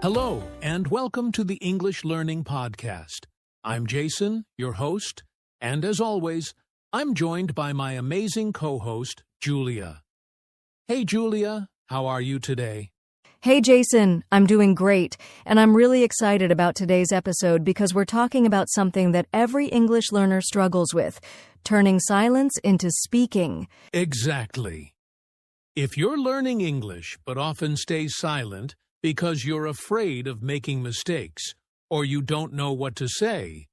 Hello, and welcome to the English Learning Podcast. I'm Jason, your host, and as always, I'm joined by my amazing co-host, Julia. Hey, Julia, how are you today? Hey, Jason, I'm doing great, and I'm really excited about today's episode because we're talking about something that every English learner struggles with, turning silence into speaking. Exactly. If you're learning English but often stay silent because you're afraid of making mistakes or you don't know what to say,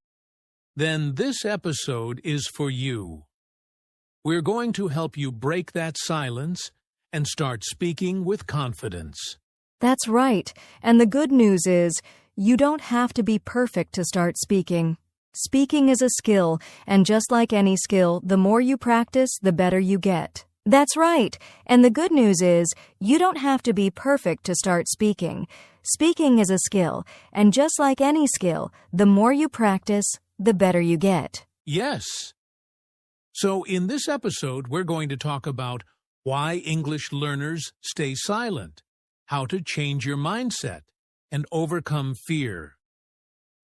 then this episode is for you. We're going to help you break that silence and start speaking with confidence. That's right, and the good news is you don't have to be perfect to start speaking. Speaking is a skill, and just like any skill, the more you practice, the better you get. That's right, and the good news is you don't have to be perfect to start speaking. Speaking is a skill, and just like any skill, the more you practice, the better you get. Yes. So in this episode, we're going to talk about why English learners stay silent, how to change your mindset, and overcome fear.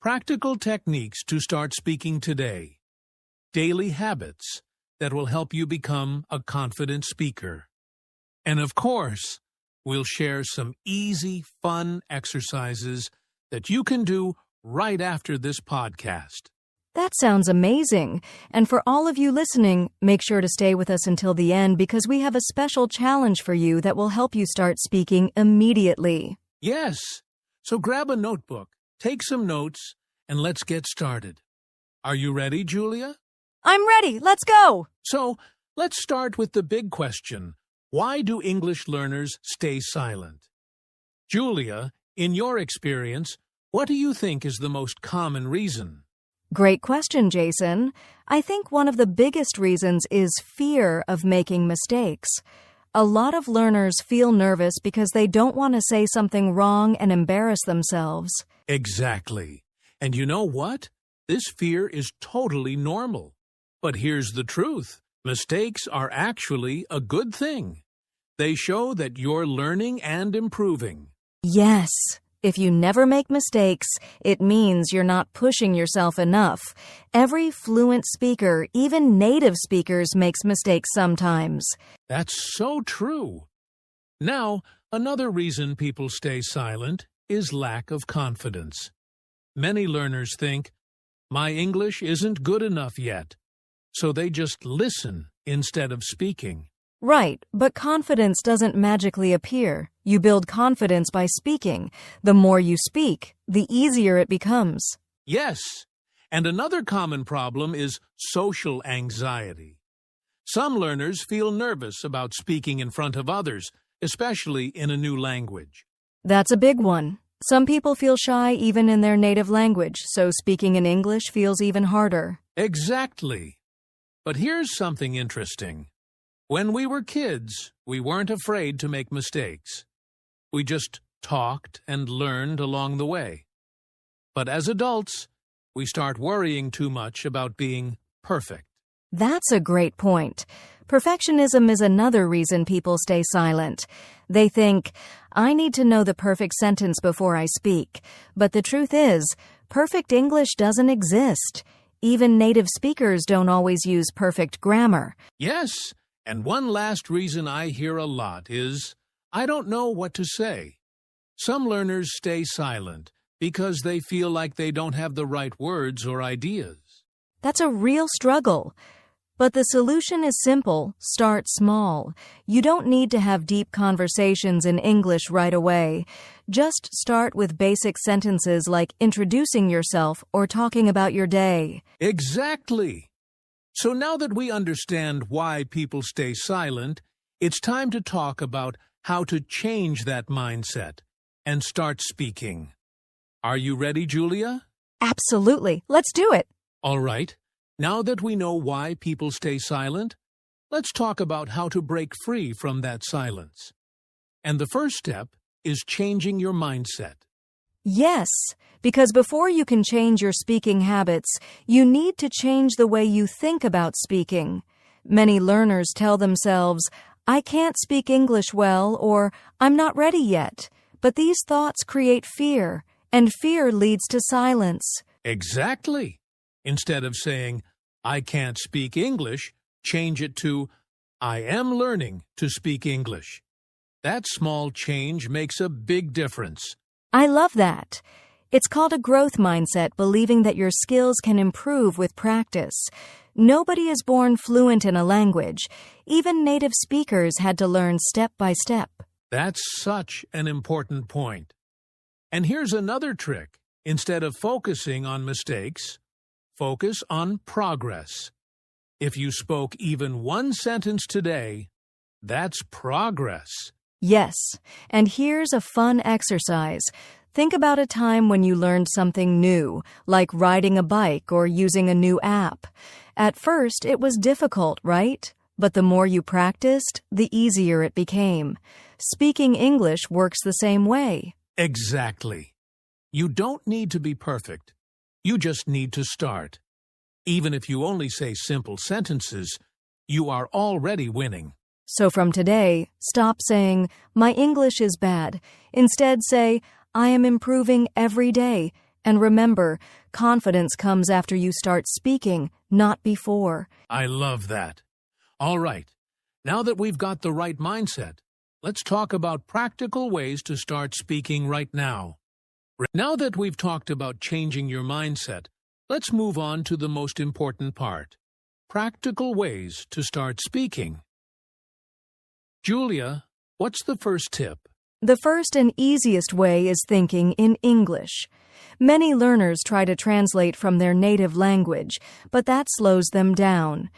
Practical techniques to start speaking today. Daily habits that will help you become a confident speaker. And of course, we'll share some easy, fun exercises that you can do right after this podcast. That sounds amazing. And for all of you listening, make sure to stay with us until the end because we have a special challenge for you that will help you start speaking immediately. Yes. So grab a notebook, take some notes, and let's get started. Are you ready, Julia? I'm ready. Let's go. So, let's start with the big question. Why do English learners stay silent? Julia, in your experience, what do you think is the most common reason? Great question, Jason. I think one of the biggest reasons is fear of making mistakes. A lot of learners feel nervous because they don't want to say something wrong and embarrass themselves. Exactly. And you know what? This fear is totally normal. But here's the truth. Mistakes are actually a good thing. They show that you're learning and improving. Yes. If you never make mistakes, it means you're not pushing yourself enough. Every fluent speaker, even native speakers, makes mistakes sometimes. That's so true. Now, another reason people stay silent is lack of confidence. Many learners think, my English isn't good enough yet. So they just listen instead of speaking. Right, but confidence doesn't magically appear. You build confidence by speaking. The more you speak, the easier it becomes. Yes, and another common problem is social anxiety. Some learners feel nervous about speaking in front of others, especially in a new language. That's a big one. Some people feel shy even in their native language, so speaking in English feels even harder. Exactly. But here's something interesting. When we were kids, we weren't afraid to make mistakes. We just talked and learned along the way. But as adults, we start worrying too much about being perfect. That's a great point. Perfectionism is another reason people stay silent. They think, I need to know the perfect sentence before I speak. But the truth is, perfect English doesn't exist. Even native speakers don't always use perfect grammar. Yes, and one last reason I hear a lot is, I don't know what to say. Some learners stay silent because they feel like they don't have the right words or ideas. That's a real struggle. But the solution is simple. Start small. You don't need to have deep conversations in English right away. Just start with basic sentences like introducing yourself or talking about your day. Exactly. So now that we understand why people stay silent, it's time to talk about how to change that mindset and start speaking. Are you ready, Julia? Absolutely. Let's do it. All right. Now that we know why people stay silent, let's talk about how to break free from that silence. And the first step is changing your mindset. Yes, because before you can change your speaking habits, you need to change the way you think about speaking. Many learners tell themselves, I can't speak English well, or I'm not ready yet. But these thoughts create fear, and fear leads to silence. Exactly. Instead of saying, I can't speak English, change it to, I am learning to speak English. That small change makes a big difference. I love that. It's called a growth mindset, believing that your skills can improve with practice. Nobody is born fluent in a language. Even native speakers had to learn step by step. That's such an important point. And here's another trick. Instead of focusing on mistakes, focus on progress. If you spoke even one sentence today, that's progress. Yes, and here's a fun exercise. Think about a time when you learned something new, like riding a bike or using a new app. At first, it was difficult, right? But the more you practiced, the easier it became. Speaking English works the same way. Exactly. You don't need to be perfect. You just need to start. Even if you only say simple sentences, you are already winning. So from today, stop saying, "My English is bad." Instead, say, "I am improving every day." And remember, confidence comes after you start speaking, not before. I love that. All right. Now that we've got the right mindset, let's talk about practical ways to start speaking right now. Now that we've talked about changing your mindset, let's move on to the most important part. Practical ways to start speaking. Julia, what's the first tip? The first and easiest way is thinking in English. Many learners try to translate from their native language, but that slows them down.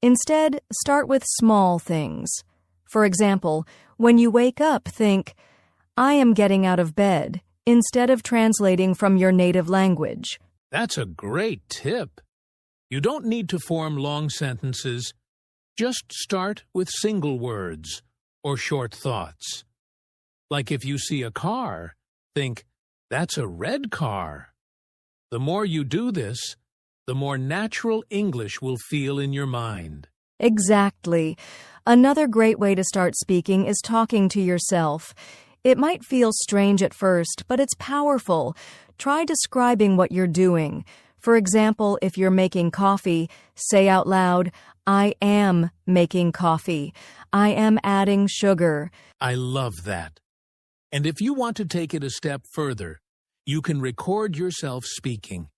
Instead, start with small things. For example, when you wake up, think, "I am getting out of bed," instead of translating from your native language. That's a great tip. You don't need to form long sentences. Just start with single words or short thoughts. Like if you see a car, think, "That's a red car." The more you do this, the more natural English will feel in your mind. Exactly. Another great way to start speaking is talking to yourself. It might feel strange at first, but it's powerful. Try describing what you're doing. For example, if you're making coffee, say out loud, "I am making coffee. I am adding sugar." I love that. And if you want to take it a step further, you can record yourself speaking.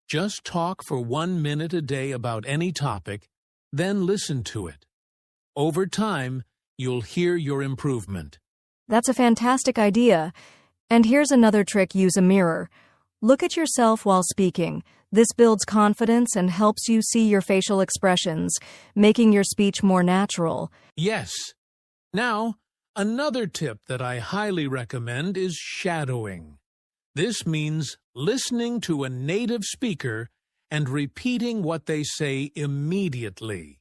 Just talk for 1 minute a day about any topic, then listen to it. Over time, you'll hear your improvement. That's a fantastic idea. And here's another trick: use a mirror. Look at yourself while speaking. This builds confidence and helps you see your facial expressions, making your speech more natural. Yes. Now, another tip that I highly recommend is shadowing. This means listening to a native speaker and repeating what they say immediately.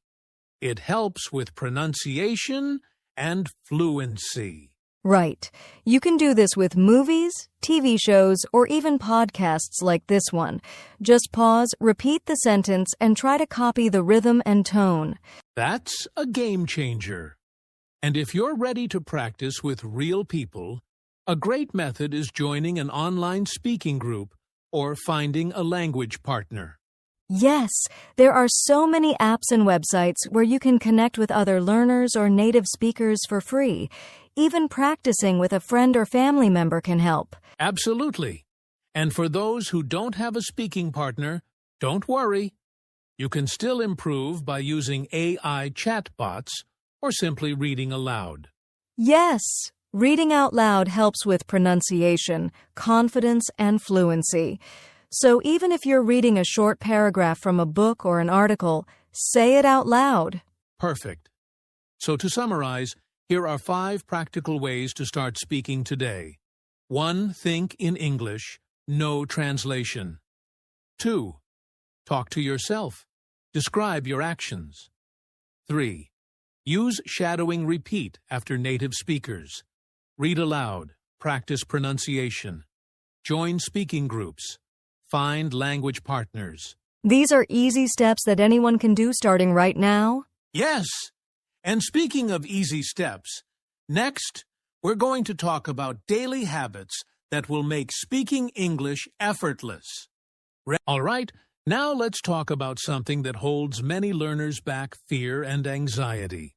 It helps with pronunciation and fluency. Right. You can do this with movies, TV shows, or even podcasts like this one. Just pause, repeat the sentence, and try to copy the rhythm and tone. That's a game changer. And if you're ready to practice with real people, a great method is joining an online speaking group or finding a language partner. Yes, there are so many apps and websites where you can connect with other learners or native speakers for free. Even practicing with a friend or family member can help. Absolutely. And for those who don't have a speaking partner, don't worry. You can still improve by using AI chatbots or simply reading aloud. Yes, reading out loud helps with pronunciation, confidence, and fluency. So even if you're reading a short paragraph from a book or an article, say it out loud. Perfect. So to summarize, here are 5 practical ways to start speaking today. 1. Think in English, no translation. 2. Talk to yourself. Describe your actions. 3. Use shadowing repeat after native speakers. Read aloud. Practice pronunciation. Join speaking groups. Find language partners. These are easy steps that anyone can do starting right now. Yes! And speaking of easy steps, next, we're going to talk about daily habits that will make speaking English effortless. All right, now let's talk about something that holds many learners back: fear and anxiety.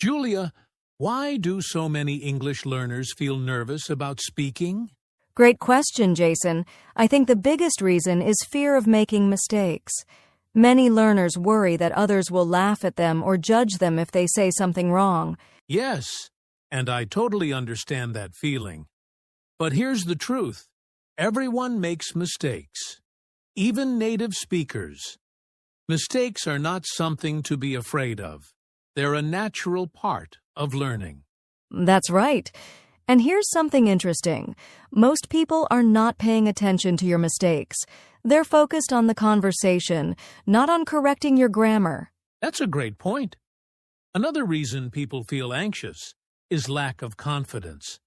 Julia, why do so many English learners feel nervous about speaking? Great question, Jason. I think the biggest reason is fear of making mistakes. Many learners worry that others will laugh at them or judge them if they say something wrong. Yes, and I totally understand that feeling. But here's the truth. Everyone makes mistakes, even native speakers. Mistakes are not something to be afraid of. They're a natural part of learning. That's right. And here's something interesting. Most people are not paying attention to your mistakes. They're focused on the conversation, not on correcting your grammar. That's a great point. Another reason people feel anxious is lack of confidence.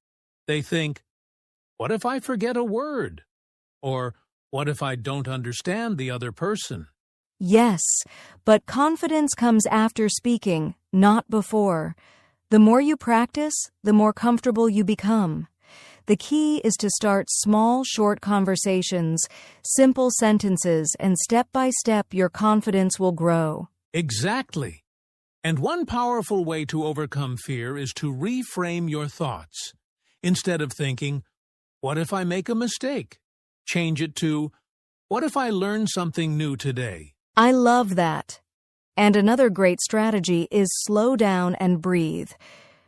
They think, what if I forget a word? Or what if I don't understand the other person? Yes, but confidence comes after speaking, not before. The more you practice, the more comfortable you become. The key is to start small, short conversations, simple sentences, and step by step your confidence will grow. Exactly. And one powerful way to overcome fear is to reframe your thoughts. Instead of thinking, what if I make a mistake? Change it to, what if I learn something new today? I love that. And another great strategy is slow down and breathe.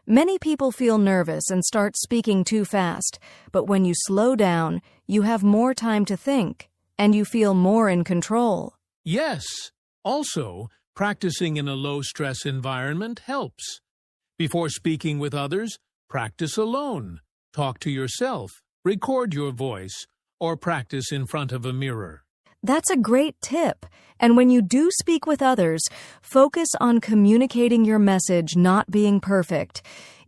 Many people feel nervous and start speaking too fast, but when you slow down, you have more time to think, and you feel more in control. Yes. Also, practicing in a low-stress environment helps. Before speaking with others, practice alone. Talk to yourself, record your voice, or practice in front of a mirror. That's a great tip. And when you do speak with others, focus on communicating your message, not being perfect.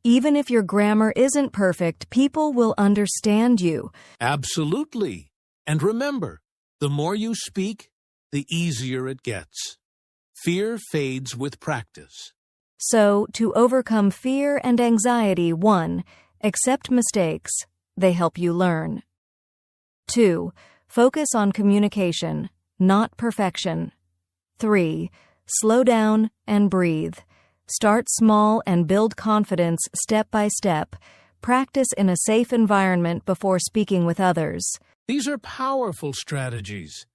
Even if your grammar isn't perfect, people will understand you. Absolutely. And remember, the more you speak, the easier it gets. Fear fades with practice. So, to overcome fear and anxiety, 1. Accept mistakes. They help you learn. 2. Focus on communication, not perfection. 3. Slow down and breathe. Start small and build confidence step by step. Practice in a safe environment before speaking with others. These are powerful strategies.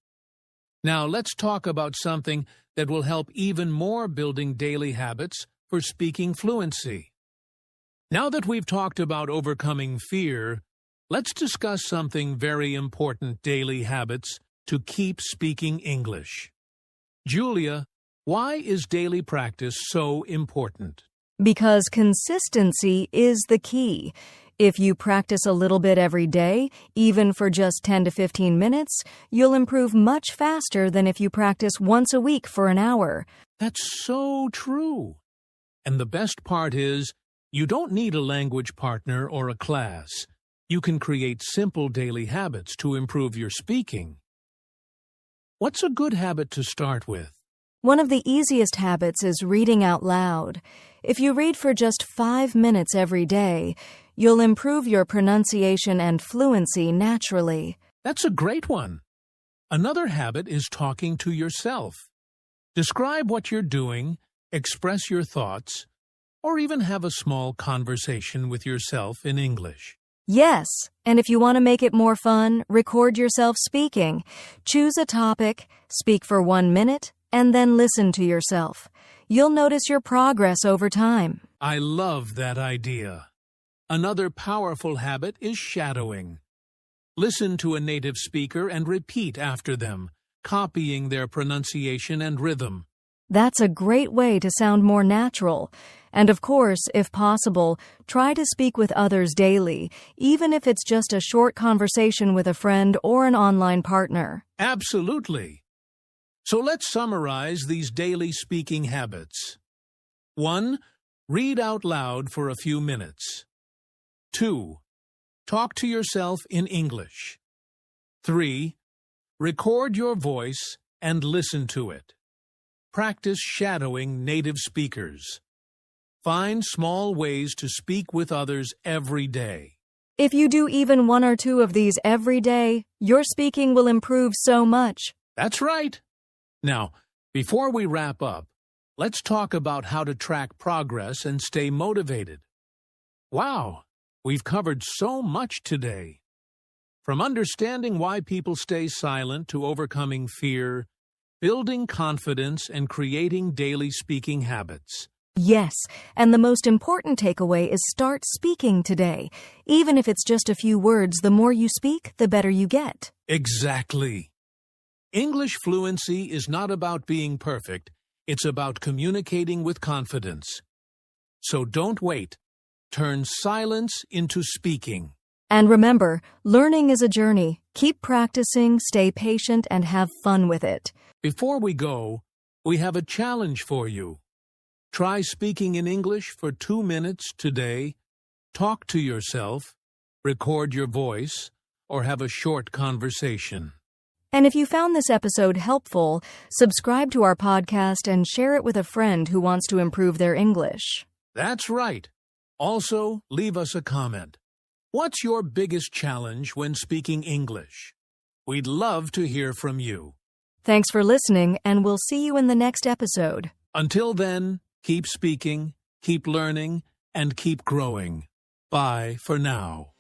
Now let's talk about something that will help even more building daily habits for speaking fluency. Now that we've talked about overcoming fear, let's discuss something very important: daily habits to keep speaking English. Julia, why is daily practice so important? Because consistency is the key. If you practice a little bit every day, even for just 10 to 15 minutes, you'll improve much faster than if you practice once a week for an hour. That's so true. And the best part is, you don't need a language partner or a class. You can create simple daily habits to improve your speaking. What's a good habit to start with? One of the easiest habits is reading out loud. If you read for just 5 minutes every day, you'll improve your pronunciation and fluency naturally. That's a great one. Another habit is talking to yourself. Describe what you're doing, express your thoughts, or even have a small conversation with yourself in English. Yes, and if you want to make it more fun, record yourself speaking. Choose a topic, speak for 1 minute, and then listen to yourself. You'll notice your progress over time. I love that idea. Another powerful habit is shadowing. Listen to a native speaker and repeat after them, copying their pronunciation and rhythm. That's a great way to sound more natural. And of course, if possible, try to speak with others daily, even if it's just a short conversation with a friend or an online partner. Absolutely. So let's summarize these daily speaking habits. 1. Read out loud for a few minutes. 2. Talk to yourself in English. 3. Record your voice and listen to it. Practice shadowing native speakers. Find small ways to speak with others every day. If you do even one or two of these every day, your speaking will improve so much. That's right. Now, before we wrap up, let's talk about how to track progress and stay motivated. Wow, we've covered so much today. From understanding why people stay silent to overcoming fear, building confidence, and creating daily speaking habits. Yes, and the most important takeaway is start speaking today. Even if it's just a few words, the more you speak, the better you get. Exactly. English fluency is not about being perfect. It's about communicating with confidence. So don't wait. Turn silence into speaking. And remember, learning is a journey. Keep practicing, stay patient, and have fun with it. Before we go, we have a challenge for you. Try speaking in English for 2 minutes today. Talk to yourself, record your voice, or have a short conversation. And if you found this episode helpful, subscribe to our podcast and share it with a friend who wants to improve their English. That's right. Also, leave us a comment. What's your biggest challenge when speaking English? We'd love to hear from you. Thanks for listening, and we'll see you in the next episode. Until then, keep speaking, keep learning, and keep growing. Bye for now.